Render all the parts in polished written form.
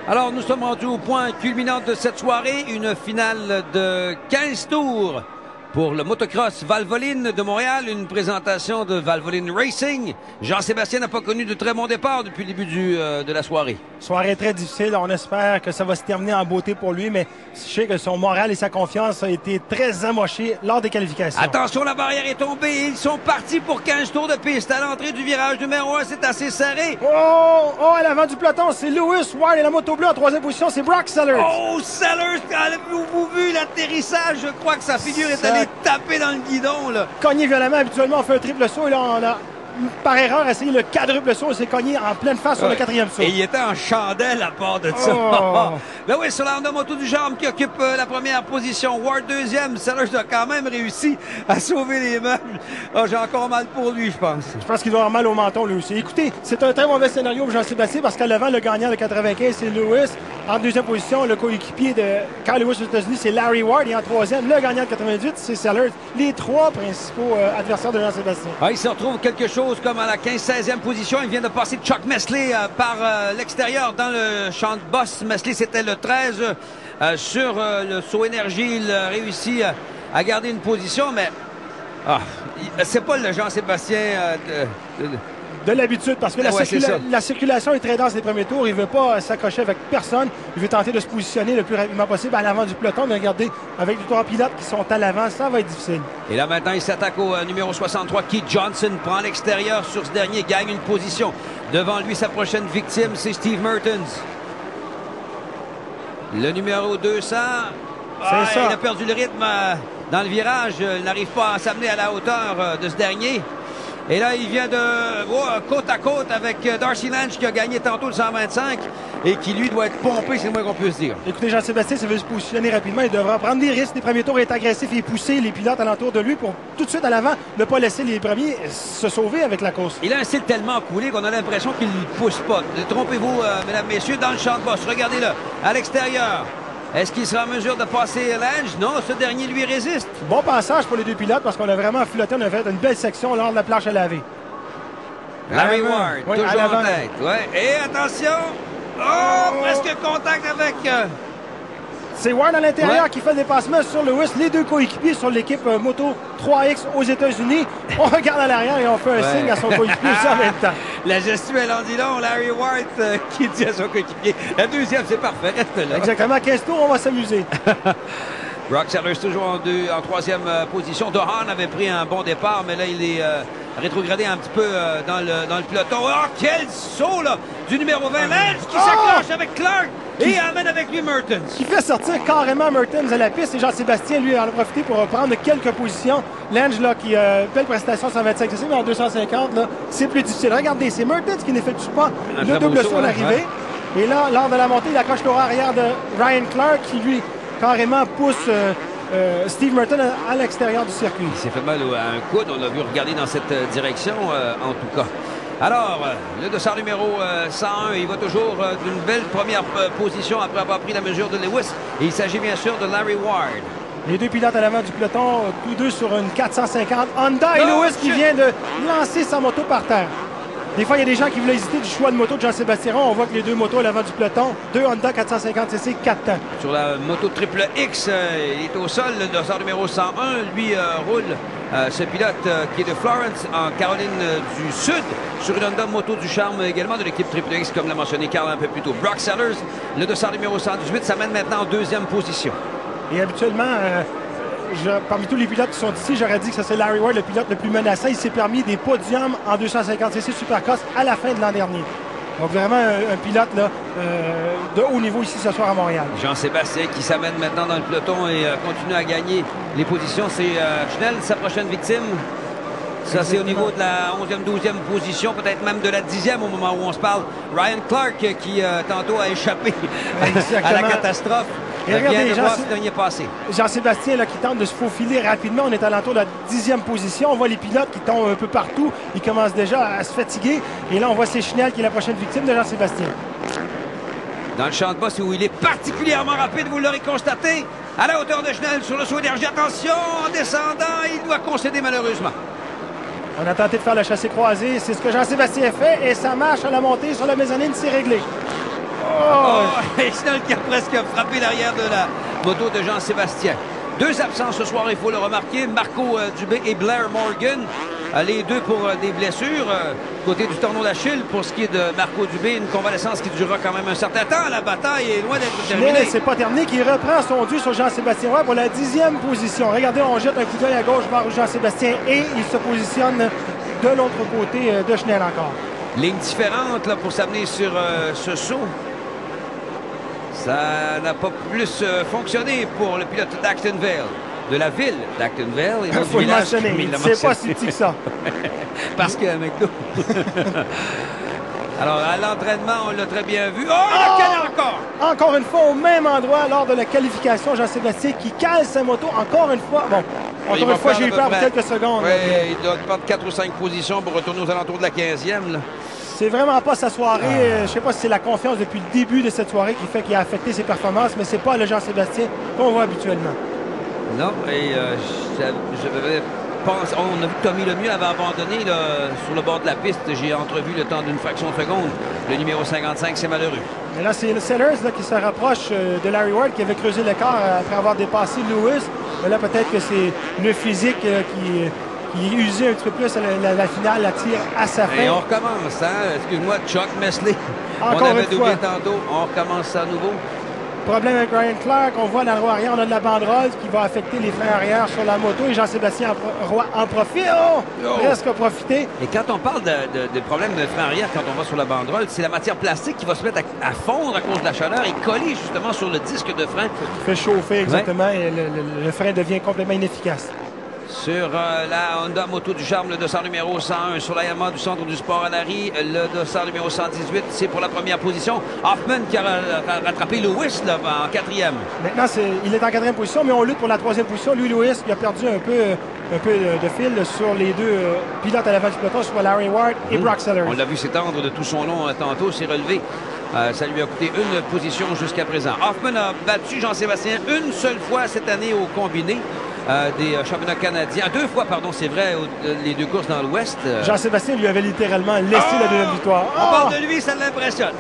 Alors, nous sommes rendus au point culminant de cette soirée, une finale de 15 tours pour le motocross Valvoline de Montréal, une présentation de Valvoline Racing. Jean-Sébastien n'a pas connu de très bon départ depuis le début de la soirée. Soirée très difficile. On espère que ça va se terminer en beauté pour lui, mais je sais que son moral et sa confiance ont été très amochés lors des qualifications. Attention, la barrière est tombée et ils sont partis pour 15 tours de piste. À l'entrée du virage numéro 1, c'est assez serré. Oh, à l'avant du peloton, c'est Lewis Ward et la moto bleue en troisième position, c'est Brock Sellers. Oh, Sellers, avez-vous vu l'atterrissage? Je crois que sa figure est allée taper dans le guidon, là. Cogné violemment, habituellement on fait un triple saut et là on a par erreur essayé le quadruple saut et s'est cogné en pleine face sur le quatrième saut. Et il était en chandelle à part de ça. Ben oui, sur la Honda Moto du Charme qui occupe la première position. Ward deuxième. Sellers a quand même réussi à sauver les meubles. Oh, j'ai encore mal pour lui, je pense. Je pense qu'il doit avoir mal au menton, lui aussi. Écoutez, c'est un très mauvais scénario pour Jean-Sébastien parce qu'à l'avant, le gagnant de 95, c'est Lewis. En deuxième position, le coéquipier de Kyle Lewis aux États-Unis, c'est Larry Ward. Et en troisième, le gagnant de 98, c'est Sellers. Les trois principaux adversaires de Jean-Sébastien. Ah, il se retrouve quelque chose comme à la 15-16e position. Il vient de passer Chuck Messley par l'extérieur dans le champ de boss. Messley, c'était le 13 sur le saut énergie. Il réussit à garder une position, mais c'est pas le Jean-Sébastien de l'habitude, parce que la circulation est très dense les premiers tours. Il ne veut pas s'accrocher avec personne. Il veut tenter de se positionner le plus rapidement possible à l'avant du peloton. Mais regardez, avec les trois pilotes qui sont à l'avant, ça va être difficile. Et là, maintenant, il s'attaque au numéro 63. Keith Johnson prend l'extérieur sur ce dernier, gagne une position. Devant lui, sa prochaine victime, c'est Steve Mertens. Le numéro 200. Il a perdu le rythme dans le virage. Il n'arrive pas à s'amener à la hauteur de ce dernier. Et là, il vient de côte à côte avec Darcy Lange qui a gagné tantôt le 125 et qui, lui, doit être pompé, c'est le moins qu'on puisse dire. Écoutez, Jean-Sébastien, s'il veut se positionner rapidement, il devra prendre des risques. Les premiers tours, être agressif et pousser les pilotes alentour de lui pour tout de suite à l'avant ne pas laisser les premiers se sauver avec la course. Il a un style tellement coulé qu'on a l'impression qu'il ne pousse pas. Trompez-vous, mesdames, messieurs, dans le champ de boss. Regardez-le, à l'extérieur. Est-ce qu'il sera en mesure de passer Lange? Non, ce dernier lui résiste. Bon passage pour les deux pilotes parce qu'on a vraiment flotté. On a fait une belle section lors de la planche à laver. Larry Ward, toujours en tête. Ouais. Et attention! Presque contact avec... C'est Ward à l'intérieur qui fait le dépassement sur Lewis. Les deux coéquipiers sur l'équipe Moto 3X aux États-Unis. On regarde à l'arrière et on fait un signe à son coéquipier aussi en même temps. La gestuelle en dit long. Larry Ward qui dit à son coéquipier. La deuxième, c'est parfait. Reste là. Exactement. 15 tours, on va s'amuser. Brock Sellers toujours en troisième position. Dohan avait pris un bon départ, mais là, il est rétrogradé un petit peu dans le peloton. Oh, quel saut, là, du numéro 20, Lange, qui s'accroche avec Clark et amène avec lui Mertens. Qui fait sortir carrément Mertens à la piste. Et Jean-Sébastien, lui, en a profité pour prendre quelques positions. Lange, là, qui belle prestation 125 cc, mais en 250, là, c'est plus difficile. Regardez, c'est Mertens qui n'effectue pas le double saut à l'arrivée. Et là, lors de la montée, il accroche l'aura arrière de Ryan Clark, qui, lui, carrément pousse Steve Merton à l'extérieur du circuit. Il s'est fait mal à un coude, on l'a vu regarder dans cette direction en tout cas. Alors, le dossard numéro 101, il va toujours d'une belle première position après avoir pris la mesure de Lewis. Et il s'agit bien sûr de Larry Ward. Les deux pilotes à l'avant du peloton, tous deux sur une 450 Honda et Lewis qui vient de lancer sa moto par terre. Des fois, il y a des gens qui voulaient hésiter du choix de moto de Jean-Sébastien. On voit que les deux motos à l'avant du peloton, deux Honda 450cc, 4 temps. Sur la moto triple X, il est au sol, le dossard numéro 101. Lui roule ce pilote qui est de Florence, en Caroline du Sud, sur une Honda Moto du Charme, également de l'équipe triple X, comme l'a mentionné Carl un peu plus tôt. Brock Sellers, le dossard numéro 118, ça mène maintenant en deuxième position. Et habituellement... parmi tous les pilotes qui sont ici, j'aurais dit que c'est Larry Ward, le pilote le plus menaçant. Il s'est permis des podiums en 250cc Supercross à la fin de l'an dernier. Donc vraiment un pilote là, de haut niveau ici ce soir à Montréal. Jean-Sébastien qui s'amène maintenant dans le peloton et continue à gagner les positions. C'est Schnell, sa prochaine victime. Ça, c'est au niveau de la 11e, 12e position, peut-être même de la 10e au moment où on se parle. Ryan Clark qui tantôt a échappé à la catastrophe. Et regardez, Jean-Sébastien qui tente de se faufiler rapidement. On est à l'entour de la 10e position. On voit les pilotes qui tombent un peu partout. Ils commencent déjà à se fatiguer. Et là, on voit c'est Schnell qui est la prochaine victime de Jean-Sébastien. Dans le champ de boss où il est particulièrement rapide, vous l'aurez constaté. À la hauteur de Schnell sur le saut énergie. Attention, en descendant, il doit concéder malheureusement. On a tenté de faire le chassé croisé. C'est ce que Jean-Sébastien fait. Et ça marche à la montée sur la mezzanine. C'est réglé. Et Reginald qui a presque frappé l'arrière de la moto de Jean-Sébastien. Deux absents ce soir, il faut le remarquer. Marco Dubé et Blair Morgan. Les deux pour des blessures. Côté du tendon d'Achille, pour ce qui est de Marco Dubé, une convalescence qui durera quand même un certain temps. La bataille est loin d'être terminée. Mais c'est pas terminé, qui reprend son dû sur Jean-Sébastien Roy pour la 10e position. Regardez, on jette un coup d'œil à gauche vers Jean-Sébastien et il se positionne de l'autre côté de Schnell encore. Ligne différente là, pour s'amener sur ce saut. Ça n'a pas plus fonctionné pour le pilote d'Actonville, de la ville d'Actonville. Il faut le mentionner, c'est pas si petit que ça. Parce que McDo. Alors, à l'entraînement, on l'a très bien vu. Oh, il a calé encore! Encore une fois, au même endroit, lors de la qualification, Jean-Sébastien qui cale sa moto. Encore une fois, bon, encore une fois, j'ai eu peur pour quelques secondes. Oui, il doit prendre 4 ou 5 positions pour retourner aux alentours de la 15e. Là. C'est vraiment pas sa soirée. Je sais pas si c'est la confiance depuis le début de cette soirée qui fait qu'il a affecté ses performances, mais c'est pas le Jean-Sébastien qu'on voit habituellement. Non, et on a vu que Tommy Lemieux avait abandonné là, sur le bord de la piste. J'ai entrevu le temps d'une fraction de seconde. Le numéro 55, c'est malheureux. Mais là, c'est le Sellers là, qui se rapproche de Larry Ward qui avait creusé l'écart après avoir dépassé Lewis. Mais là, peut-être que c'est le physique qui est usé un petit peu plus. La finale la tire à sa fin. Et on recommence, hein? Excuse-moi, Chuck Messley. Encore on avait une doublé fois. tantôt. On recommence à nouveau. Problème avec Ryan Clark, on voit dans le roue arrière, on a de la banderole qui va affecter les freins arrière sur la moto et Jean-Sébastien Roy en profite. Presque a profité. Et quand on parle de problème de frein arrière, quand on va sur la banderole, c'est la matière plastique qui va se mettre à fondre à cause de la chaleur et coller justement sur le disque de frein. Qui fait chauffer exactement et le frein devient complètement inefficace. Sur la Honda Moto du Charme, le dossard numéro 101. Sur la Yamaha du Centre du Sport à Larry, le dossard numéro 118, c'est pour la première position. Hoffman qui a rattrapé Lewis là, en 4e. Maintenant, il est en 4e position, mais on lutte pour la 3e position. Lui, Lewis, il a perdu un peu de fil sur les deux pilotes à l'avant du peloton, soit Larry Ward et Brock Sellers. On l'a vu s'étendre de tout son long tantôt, s'est relevé. Ça lui a coûté une position jusqu'à présent. Hoffman a battu Jean-Sébastien une seule fois cette année au combiné. Des championnats canadiens. 2 fois, pardon, c'est vrai, les 2 courses dans l'Ouest. Jean-Sébastien lui avait littéralement laissé la deuxième victoire. On parle de lui, ça l'impressionne.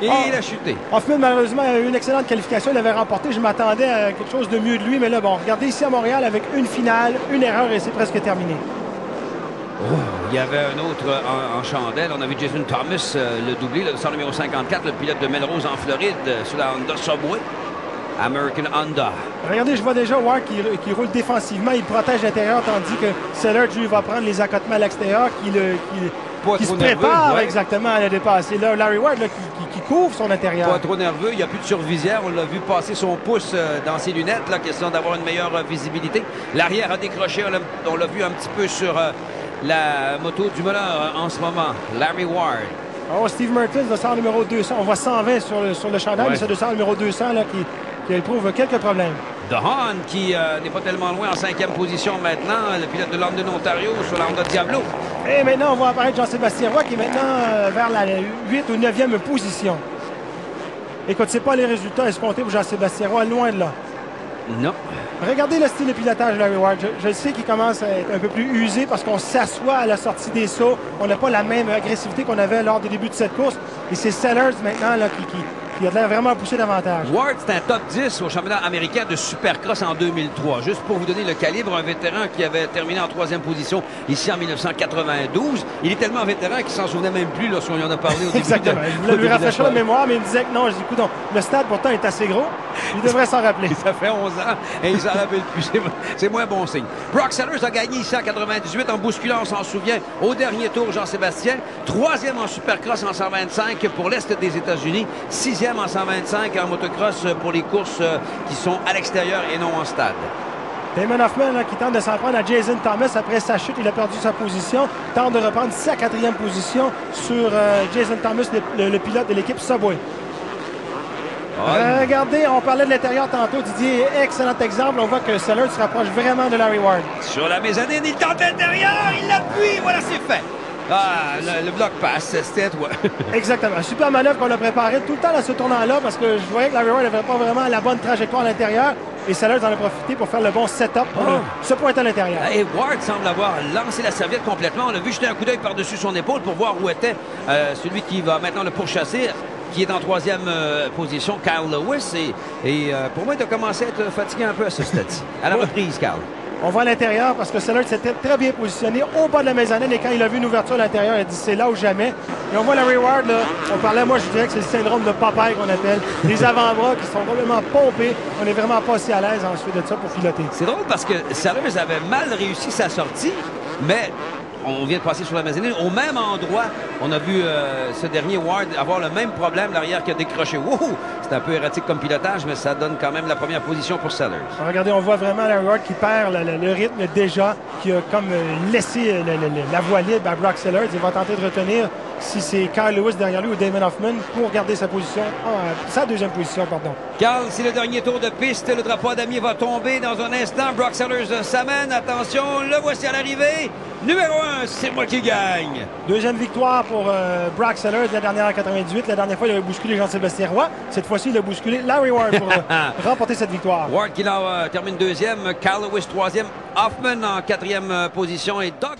Et il a chuté. Hoffman, malheureusement, a eu une excellente qualification. Il avait remporté. Je m'attendais à quelque chose de mieux de lui. Mais là, bon, regardez ici à Montréal, avec une finale, une erreur et c'est presque terminé. Oh, il y avait un autre en chandelle. On a vu Jason Thomas, le doublé, le numéro 54, le pilote de Melrose en Floride, sur la Honda Subway. American Honda. Regardez, je vois déjà Ward qui roule défensivement. Il protège l'intérieur, tandis que Sellers, lui, va prendre les accotements à l'extérieur, qui se prépare exactement à le dépasser. Là, Larry Ward, là, qui couvre son intérieur. Pas trop nerveux. Il n'y a plus de survisière. On l'a vu passer son pouce dans ses lunettes, là, question d'avoir une meilleure visibilité. L'arrière a décroché. On l'a vu un petit peu sur la moto du meneur en ce moment. Larry Ward. Oh, Steve Mertens, dossard numéro 200. On voit 120 sur le chandail, mais ce dossard numéro 200 là, qui éprouve quelques problèmes. Dehaan qui n'est pas tellement loin en 5e position maintenant, le pilote de London, Ontario, sur la Honda Diablo. Et maintenant, on voit apparaître Jean-Sébastien Roy qui est maintenant vers la 8 ou 9e position. Écoute, c'est pas les résultats escomptés pour Jean-Sébastien Roy, loin de là. Non. Regardez le style de pilotage de Larry Ward. Je sais qu'il commence à être un peu plus usé parce qu'on s'assoit à la sortie des sauts. On n'a pas la même agressivité qu'on avait lors des débuts de cette course. Et c'est Sellers maintenant là, qui a l'air vraiment poussé davantage. Ward, c'est un top 10 au championnat américain de Supercross en 2003. Juste pour vous donner le calibre, un vétéran qui avait terminé en 3e position ici en 1992. Il est tellement vétéran qu'il s'en souvenait même plus lorsqu'on lui en a parlé au début. Exactement. Je voulais lui rafraîchir la mémoire, mais il me disait que non. Je dis, écoute, le stade pourtant est assez gros. Il devrait s'en rappeler. Ça fait 11 ans et il s'en rappelle plus. C'est moins bon signe. Brock Sellers a gagné ici en 98 en bousculant, on s'en souvient, au dernier tour Jean-Sébastien. 3e en Supercross en 125 pour l'Est des États-Unis. 6e en 125 en motocross pour les courses qui sont à l'extérieur et non en stade. Damon Hoffman là, qui tente de s'en prendre à Jason Thomas après sa chute. Il a perdu sa position. Tente de reprendre sa 4e position sur Jason Thomas, le pilote de l'équipe Subway. Regardez, on parlait de l'intérieur tantôt. Didier, excellent exemple. On voit que Sellers se rapproche vraiment de Larry Ward. Sur la mezzanine, il tente l'intérieur, il l'appuie, voilà, c'est fait. Ah, le bloc passe, c'était à toi. Exactement. Super manœuvre qu'on a préparée tout le temps dans ce tournant-là parce que je voyais que Larry Ward n'avait pas vraiment la bonne trajectoire à l'intérieur et Sellers en a profité pour faire le bon setup pour se pointer à l'intérieur. Et Ward semble avoir lancé la serviette complètement. On a vu jeter un coup d'œil par-dessus son épaule pour voir où était celui qui va maintenant le pourchasser. qui est en troisième position, Kyle Lewis. Et pour moi, il a commencé à être fatigué un peu à ce stade-ci. À la reprise, Kyle. On voit à l'intérieur parce que Sellers s'était très bien positionné au bas de la mezzanine et quand il a vu une ouverture à l'intérieur, il a dit c'est là ou jamais. Et on voit Larry Ward, là, on parlait, moi je dirais que c'est le syndrome de Popeye qu'on appelle. Les avant-bras qui sont complètement pompés. On est vraiment pas si à l'aise ensuite de ça pour piloter. C'est drôle parce que Sellers avait mal réussi sa sortie, mais on vient de passer sur la mezzanine. Au même endroit, on a vu ce dernier Ward avoir le même problème, l'arrière qui a décroché. Wouhou! C'est un peu erratique comme pilotage, mais ça donne quand même la première position pour Sellers. Regardez, on voit vraiment Larry Ward qui perd le rythme déjà, qui a comme laissé la voie libre à Brock Sellers. Il va tenter de retenir si c'est Kyle Lewis derrière lui ou Damon Hoffman pour garder sa position, sa deuxième position, pardon. Carl, c'est le dernier tour de piste. Le drapeau à damier va tomber dans un instant. Brock Sellers s'amène. Attention, le voici à l'arrivée. Numéro 1, c'est moi qui gagne. Deuxième victoire pour Brock Sellers, la dernière en 98. La dernière fois, il avait bousculé Jean-Sébastien Roy. Cette fois-ci, il a bousculé Larry Ward pour remporter cette victoire. Ward qui là termine deuxième. Kyle Lewis troisième. Hoffman en quatrième position. Et Doug